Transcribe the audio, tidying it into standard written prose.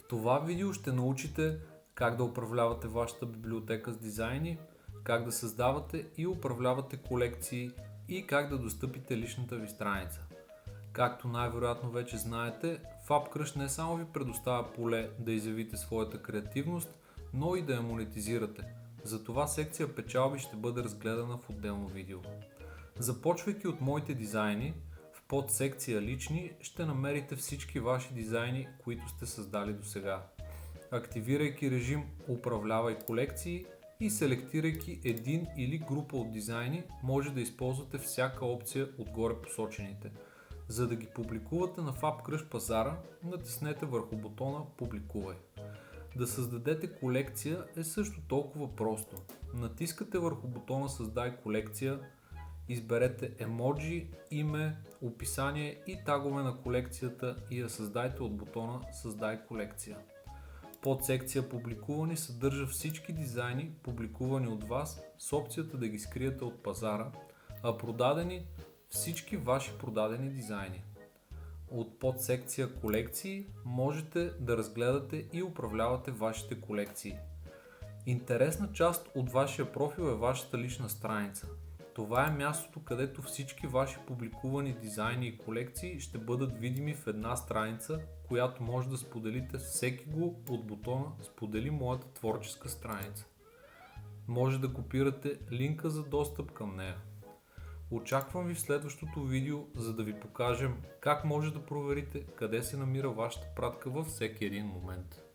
това видео ще научите как да управлявате вашата библиотека с дизайни, как да създавате и управлявате колекции и как да достъпите личната ви страница. Както най-вероятно вече знаете, FabCrush не само ви предоставя поле да изявите своята креативност, но и да я монетизирате. Затова секция печалби ще бъде разгледана в отделно видео. Започвайки от моите дизайни, в подсекция лични ще намерите всички ваши дизайни, които сте създали до сега. Активирайки режим Управлявай колекции и селектирайки един или група от дизайни, може да използвате всяка опция отгоре посочените. За да ги публикувате на FabCrush пазара, натиснете върху бутона Публикувай. Да създадете колекция е също толкова просто. Натискате върху бутона Създай колекция, изберете емоджи, име, описание и тагове на колекцията и я създайте от бутона Създай колекция. Подсекция Публикувани съдържа всички дизайни, публикувани от вас, с опцията да ги скриете от пазара, а продадени всички ваши продадени дизайни. От подсекция Колекции можете да разгледате и управлявате вашите колекции. Интересна част от вашия профил е вашата лична страница. Това е мястото, където всички ваши публикувани дизайни и колекции ще бъдат видими в една страница, която може да споделите всеки го от бутона Сподели моята творческа страница. Може да копирате линка за достъп към нея. Очаквам ви в следващото видео, за да ви покажем как може да проверите къде се намира вашата пратка във всеки един момент.